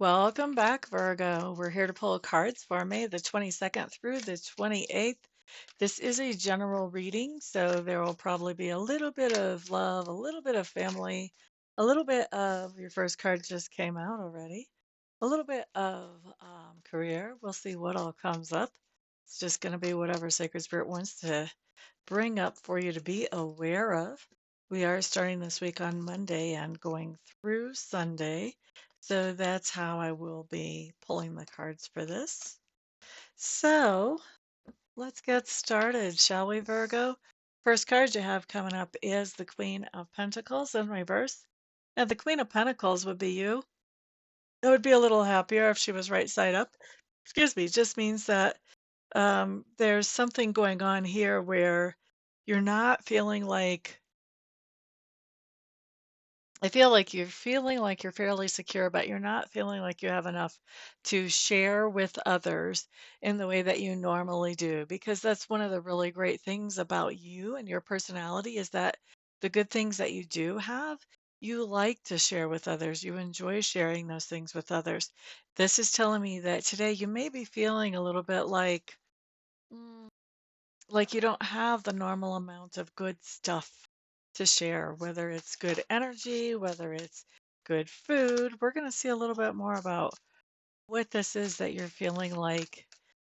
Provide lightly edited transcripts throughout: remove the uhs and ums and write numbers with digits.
Welcome back, Virgo. We're here to pull cards for May the 22nd through the 28th. This is a general reading, so there will probably be a little bit of love, a little bit of family, a little bit of your first card just came out already, a little bit of career. We'll see what all comes up. It's just going to be whatever Sacred Spirit wants to bring up for you to be aware of. We are starting this week on Monday and going through Sunday. So that's how I will be pulling the cards for this. So let's get started, shall we, Virgo? First card you have coming up is the Queen of Pentacles in reverse. Now, the Queen of Pentacles would be you. I would be a little happier if she was right side up. Excuse me, just means that there's something going on here where you're not feeling like I feel like you're feeling like you're fairly secure, but you're not feeling like you have enough to share with others in the way that you normally do. Because that's one of the really great things about you and your personality is that the good things that you do have, you like to share with others. You enjoy sharing those things with others. This is telling me that today you may be feeling a little bit mm, like you don't have the normal amount of good stuff to share, whether it's good energy, whether it's good food. We're going to see a little bit more about what this is that you're feeling like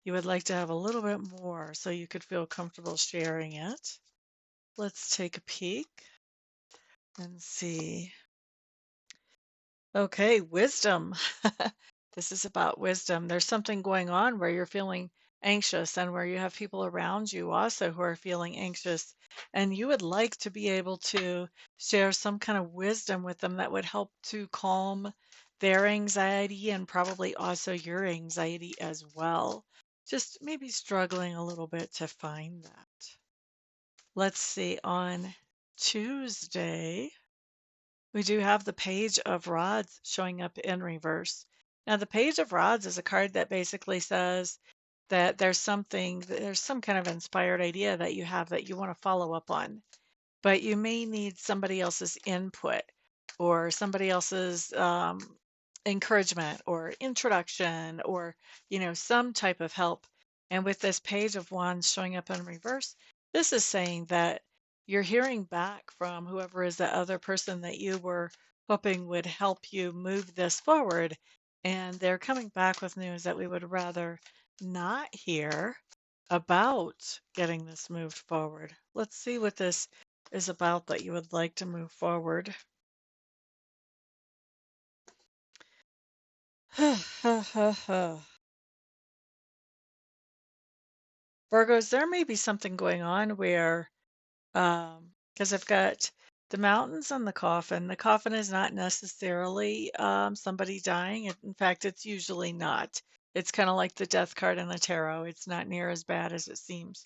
you would like to have a little bit more so you could feel comfortable sharing it. Let's take a peek and see. Okay, wisdom. This is about wisdom. There's something going on where you're feeling anxious and where you have people around you also who are feeling anxious. And you would like to be able to share some kind of wisdom with them that would help to calm their anxiety and probably also your anxiety as well. Just maybe struggling a little bit to find that. Let's see, on Tuesday. We do have the Page of Rods showing up in reverse. Now, the Page of Rods is a card that basically says that there's some kind of inspired idea that you have that you want to follow up on, but you may need somebody else's input or somebody else's encouragement or introduction or, some type of help. And with this Page of Wands showing up in reverse, this is saying that you're hearing back from whoever is the other person that you were hoping would help you move this forward. And they're coming back with news that we would rather not hear about getting this moved forward. Let's see what this is about that you would like to move forward. Virgos, there may be something going on where, because I've got the mountains and the coffin. The coffin is not necessarily somebody dying. In fact, it's usually not. It's kind of like the death card in the tarot. It's not near as bad as it seems.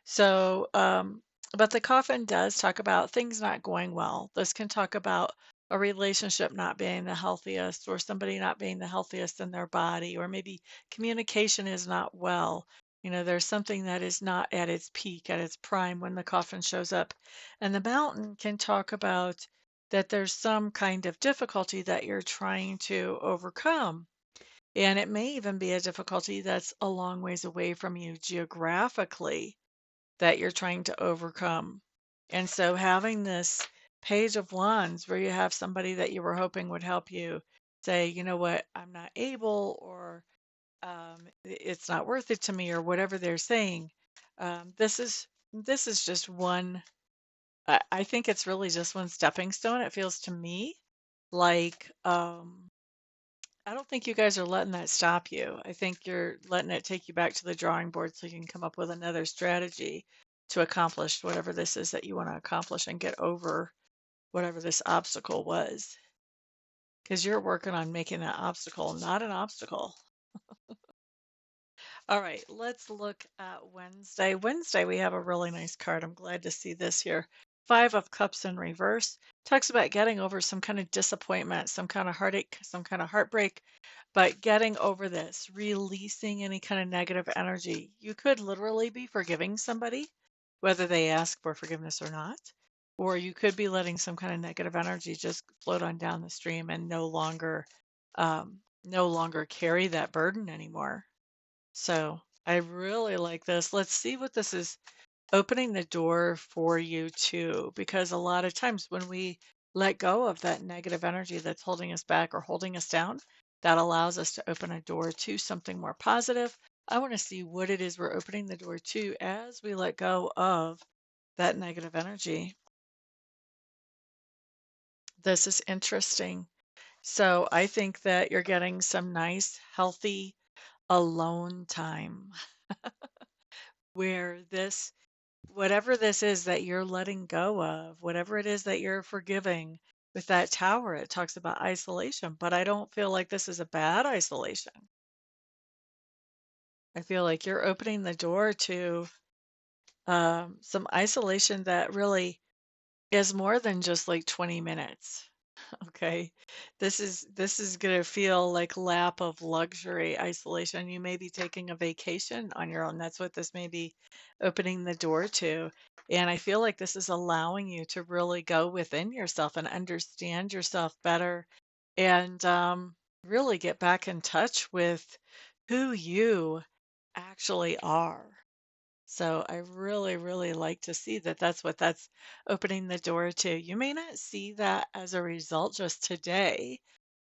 So, but the coffin does talk about things not going well. This can talk about a relationship not being the healthiest, or somebody not being the healthiest in their body, or maybe communication is not well. There's something that is not at its peak, at its prime when the coffin shows up. And the mountain can talk about that there's some kind of difficulty that you're trying to overcome. And it may even be a difficulty that's a long ways away from you geographically that you're trying to overcome. And so having this Page of Wands where you have somebody that you were hoping would help you say, you know what, I'm not able, or it's not worth it to me, or whatever they're saying. This is just one. I think it's really just one stepping stone. It feels to me like I don't think you guys are letting that stop you. I think you're letting it take you back to the drawing board so you can come up with another strategy to accomplish whatever this is that you want to accomplish and get over whatever this obstacle was. Because you're working on making that obstacle not an obstacle. All right, let's look at Wednesday. Wednesday, we have a really nice card. I'm glad to see this here. Five of Cups in reverse. Talks about getting over some kind of disappointment, some kind of heartache, some kind of heartbreak, but getting over this, releasing any kind of negative energy. You could literally be forgiving somebody, whether they ask for forgiveness or not, or you could be letting some kind of negative energy just float on down the stream and no longer no longer carry that burden anymore. So I really like this. Let's see what this is opening the door for you too, because a lot of times when we let go of that negative energy that's holding us back or holding us down, that allows us to open a door to something more positive. I want to see what it is we're opening the door to as we let go of that negative energy. This is interesting. So I think that you're getting some nice, healthy alone time where this whatever this is that you're letting go of, whatever it is that you're forgiving with that tower, it talks about isolation, but I don't feel like this is a bad isolation. I feel like you're opening the door to some isolation that really is more than just like 20 minutes. Okay. This is gonna feel like lap of luxury isolation. You may be taking a vacation on your own. That's what this may be opening the door to. And I feel like this is allowing you to really go within yourself and understand yourself better and really get back in touch with who you actually are. So I really, really like to see that that's what that's opening the door to. You may not see that as a result just today,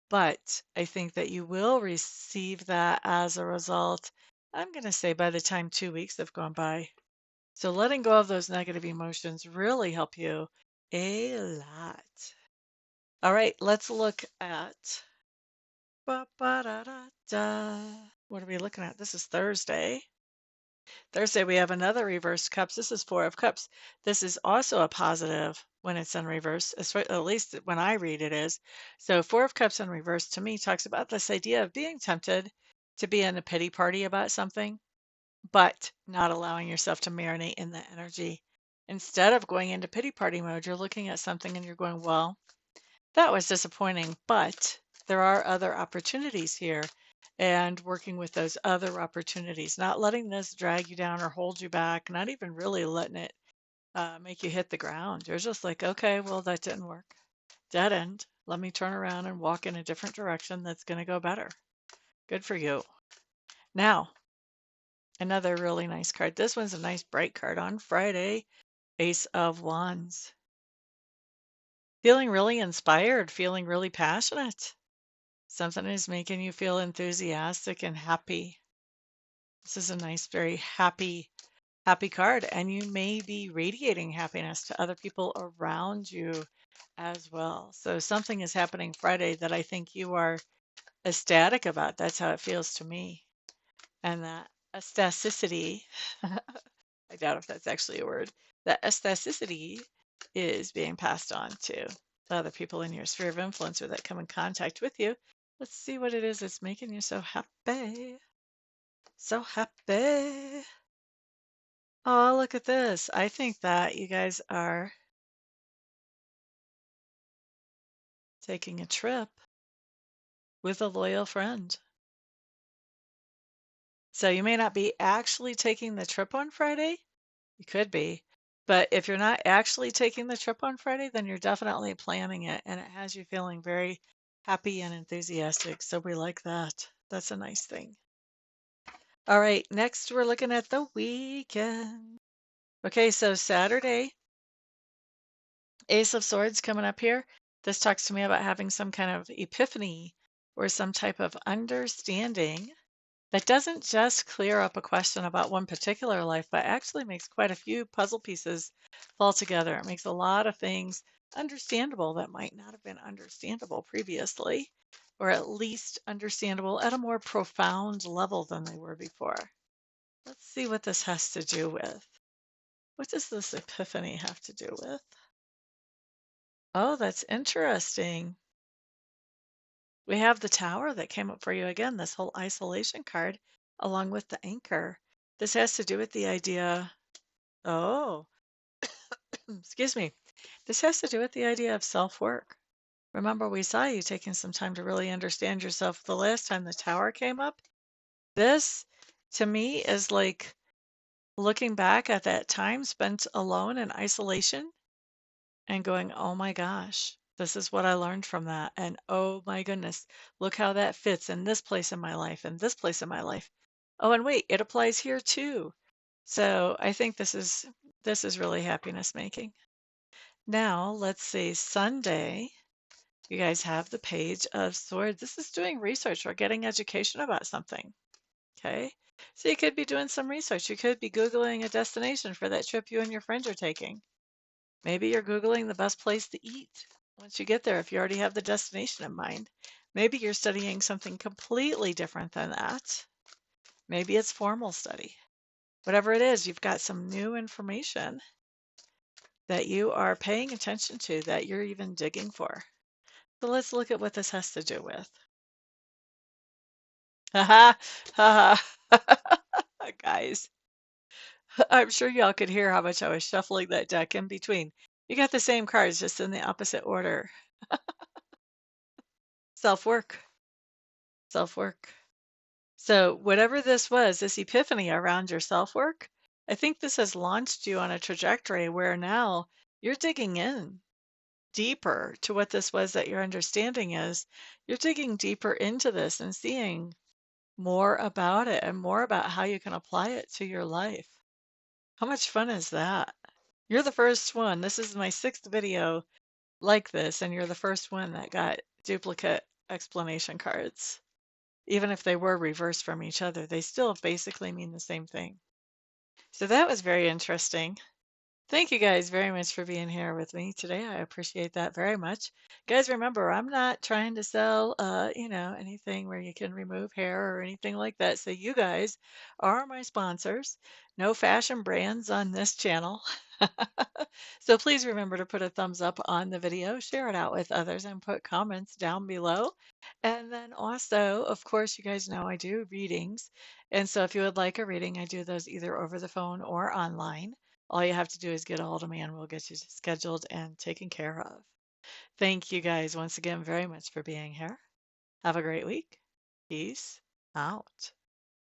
but I think that you will receive that as a result. I'm going to say by the time 2 weeks have gone by. So letting go of those negative emotions really help you a lot. All right, let's look at ba-ba-da-da-da. What are we looking at? This is Thursday. Thursday, we have another reversed cups. This is Four of Cups. This is also a positive when it's in reverse, at least when I read it is. So, Four of Cups in reverse to me talks about this idea of being tempted to be in a pity party about something, but not allowing yourself to marinate in that energy. Instead of going into pity party mode, you're looking at something and you're going, well, that was disappointing, but there are other opportunities here and working with those other opportunities, not letting this drag you down or hold you back, not even really letting it make you hit the ground. You're just like, okay, well, that didn't work. Dead end. Let me turn around and walk in a different direction that's going to go better. Good for you. Now, another really nice card. This one's a nice bright card on Friday. Ace of Wands. Feeling really inspired, feeling really passionate. Something is making you feel enthusiastic and happy. This is a nice, very happy card, and you may be radiating happiness to other people around you as well. So something is happening Friday that I think you are ecstatic about. That's how it feels to me. And that ecstaticity, I doubt if that's actually a word, that ecstaticity is being passed on to other people in your sphere of influence or that come in contact with you. Let's see what it is that's making you so happy. So happy. Oh, look at this. I think that you guys are taking a trip with a loyal friend. So you may not be actually taking the trip on Friday. You could be. But if you're not actually taking the trip on Friday, then you're definitely planning it and it has you feeling very happy and enthusiastic. So we like that. That's a nice thing. All right, next we're looking at the weekend. Okay, so Saturday, Ace of Swords coming up here. This talks to me about having some kind of epiphany or some type of understanding that doesn't just clear up a question about one particular life, but actually makes quite a few puzzle pieces fall together. It makes a lot of things understandable that might not have been understandable previously, or at least understandable at a more profound level than they were before. Let's see what this has to do with. What does this epiphany have to do with? Oh, that's interesting. We have the tower that came up for you again, this whole isolation card, along with the anchor. This has to do with the idea, oh, excuse me. This has to do with the idea of self-work. Remember, we saw you taking some time to really understand yourself the last time the tower came up. This, to me, is like looking back at that time spent alone in isolation and going, oh my gosh, This is what I learned from that. And oh my goodness, look how that fits in this place in my life and this place in my life. Oh, and wait, it applies here too. So I think this is really happiness making. Now, let's see, Sunday, you guys have the Page of Swords. This is doing research or getting education about something. Okay. So you could be doing some research. You could be Googling a destination for that trip you and your friends are taking. Maybe you're Googling the best place to eat once you get there if you already have the destination in mind. Maybe you're studying something completely different than that. Maybe it's formal study. Whatever it is, you've got some new information that you are paying attention to, that you're even digging for. So let's look at what this has to do with. Haha, haha. Guys, I'm sure y'all could hear how much I was shuffling that deck in between. You got the same cards, just in the opposite order. Self-work, self-work. So whatever this was, this epiphany around your self-work, I think this has launched you on a trajectory where now you're digging in deeper to what this was that your understanding is. You're digging deeper into this and seeing more about it and more about how you can apply it to your life. How much fun is that? You're the first one. This is my sixth video like this, and you're the first one that got duplicate explanation cards. Even if they were reversed from each other, they still basically mean the same thing. So that was very interesting. Thank you guys very much for being here with me today. I appreciate that very much. Guys, remember, I'm not trying to sell, anything where you can remove hair or anything like that. So you guys are my sponsors. No fashion brands on this channel. So please remember to put a thumbs up on the video, share it out with others, and put comments down below. And then also, of course, you guys know I do readings. And so if you would like a reading, I do those either over the phone or online. All you have to do is get a hold of me and we'll get you scheduled and taken care of. Thank you guys once again very much for being here. Have a great week. Peace out.